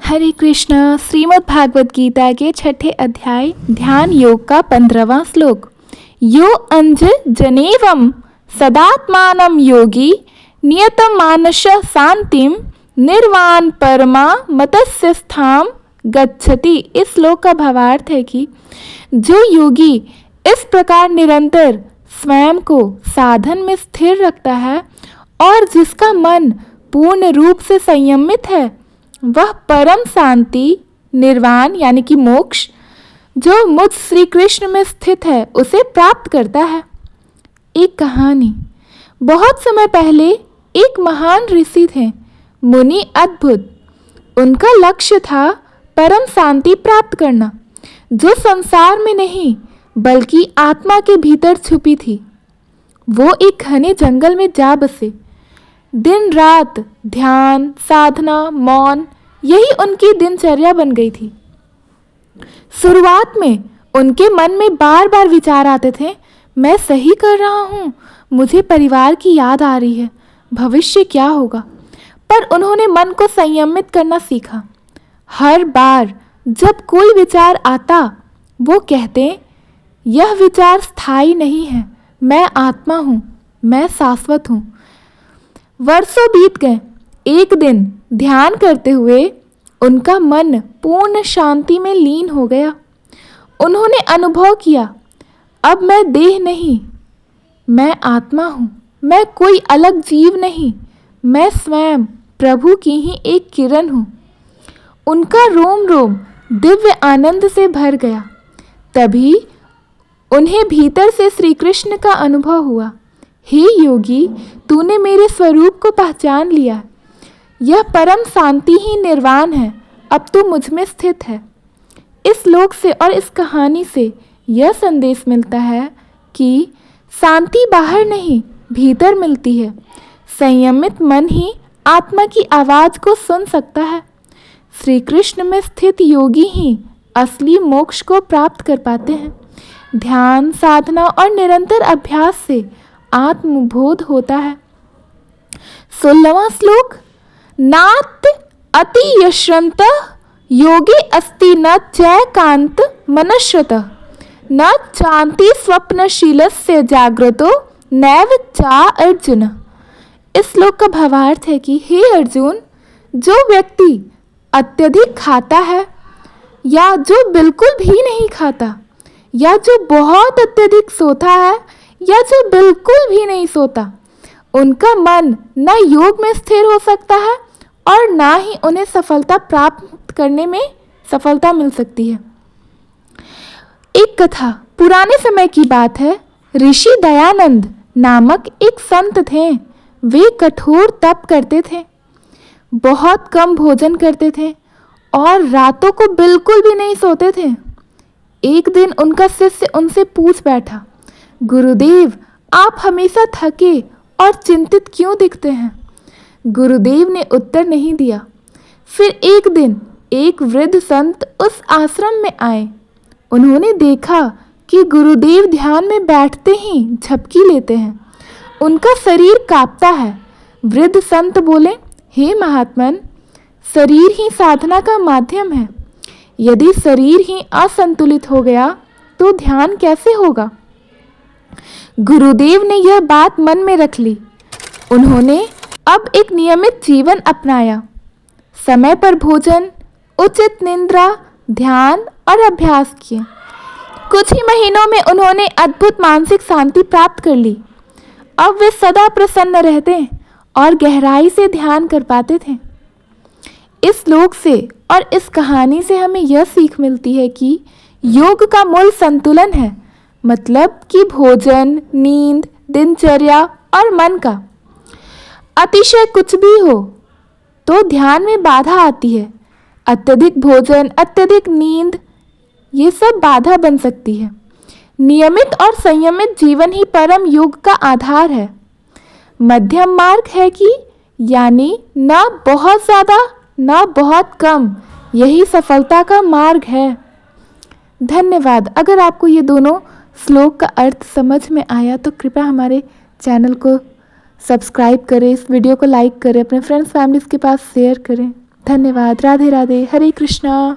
हरे कृष्ण। श्रीमद् भागवत गीता के छठे अध्याय ध्यान योग का 15वां श्लोक। यो अंज जनेवम सदात्मानं योगी नियतम मानस शांतिम निर्वाण परमा मतस्य स्थाम गच्छति। इस श्लोक का भावार्थ है कि जो योगी इस प्रकार निरंतर स्वयं को साधन में स्थिर रखता है और जिसका मन पूर्ण रूप से संयमित है, वह परम शांति निर्वाण यानी कि मोक्ष जो मुझ श्री कृष्ण में स्थित है उसे प्राप्त करता है। एक कहानी। बहुत समय पहले एक महान ऋषि थे, मुनि अद्भुत। उनका लक्ष्य था परम शांति प्राप्त करना, जो संसार में नहीं बल्कि आत्मा के भीतर छुपी थी। वो एक घने जंगल में जा बसे। दिन रात ध्यान, साधना, मौन, यही उनकी दिनचर्या बन गई थी। शुरुआत में उनके मन में बार बार विचार आते थे, मैं सही कर रहा हूँ, मुझे परिवार की याद आ रही है, भविष्य क्या होगा। पर उन्होंने मन को संयमित करना सीखा। हर बार जब कोई विचार आता, वो कहते, यह विचार स्थायी नहीं है, मैं आत्मा हूँ, मैं शाश्वत हूँ। वर्षों बीत गए। एक दिन ध्यान करते हुए उनका मन पूर्ण शांति में लीन हो गया। उन्होंने अनुभव किया, अब मैं देह नहीं, मैं आत्मा हूँ, मैं कोई अलग जीव नहीं, मैं स्वयं प्रभु की ही एक किरण हूँ। उनका रोम रोम दिव्य आनंद से भर गया। तभी उन्हें भीतर से श्री कृष्ण का अनुभव हुआ। हे योगी, तूने मेरे स्वरूप को पहचान लिया। यह परम शांति ही निर्वाण है, अब तू मुझ में स्थित है। इस श्लोक से और इस कहानी से यह संदेश मिलता है कि शांति बाहर नहीं, भीतर मिलती है। संयमित मन ही आत्मा की आवाज़ को सुन सकता है। श्री कृष्ण में स्थित योगी ही असली मोक्ष को प्राप्त कर पाते हैं। ध्यान, साधना और निरंतर अभ्यास से आत्मबोध होता है। 16वां श्लोक। नात अति यश्रंत योगी अस्ति न चैकांत मनश्रतः न चांति स्वप्नशीलस्य जाग्रतो नैव चा अर्जुन। इस श्लोक का भावार्थ है कि हे अर्जुन, जो व्यक्ति अत्यधिक खाता है या जो बिल्कुल भी नहीं खाता, या जो बहुत अत्यधिक सोता है या जो बिल्कुल भी नहीं सोता, उनका मन न योग में स्थिर हो सकता है और ना ही उन्हें सफलता प्राप्त करने में सफलता मिल सकती है। एक कथा। पुराने समय की बात है। ऋषि दयानंद नामक एक संत थे। वे कठोर तप करते थे, बहुत कम भोजन करते थे और रातों को बिल्कुल भी नहीं सोते थे। एक दिन उनका शिष्य उनसे पूछ बैठा, गुरुदेव, आप हमेशा थके और चिंतित क्यों दिखते हैं? गुरुदेव ने उत्तर नहीं दिया। फिर एक दिन एक वृद्ध संत उस आश्रम में आए। उन्होंने देखा कि गुरुदेव ध्यान में बैठते ही झपकी लेते हैं। उनका शरीर कांपता है। वृद्ध संत बोले, हे महात्मन, शरीर ही साधना का माध्यम है। यदि शरीर ही असंतुलित हो गया तो ध्यान कैसे होगा? गुरुदेव ने यह बात मन में रख ली। उन्होंने अब एक नियमित जीवन अपनाया। समय पर भोजन, उचित निद्रा, ध्यान और अभ्यास किए। कुछ ही महीनों में उन्होंने अद्भुत मानसिक शांति प्राप्त कर ली। अब वे सदा प्रसन्न रहते और गहराई से ध्यान कर पाते थे। इस श्लोक से और इस कहानी से हमें यह सीख मिलती है कि योग का मूल संतुलन है, मतलब कि भोजन, नींद, दिनचर्या और मन का। अतिशय कुछ भी हो तो ध्यान में बाधा आती है। अत्यधिक भोजन, अत्यधिक नींद, ये सब बाधा बन सकती है। नियमित और संयमित जीवन ही परम योग का आधार है। मध्यम मार्ग है कि यानी ना बहुत ज़्यादा ना बहुत कम, यही सफलता का मार्ग है। धन्यवाद। अगर आपको ये दोनों श्लोक का अर्थ समझ में आया तो कृपया हमारे चैनल को सब्सक्राइब करें, इस वीडियो को लाइक करें, अपने फ्रेंड्स फैमिलीज़ के पास शेयर करें। धन्यवाद। राधे राधे। हरे कृष्णा।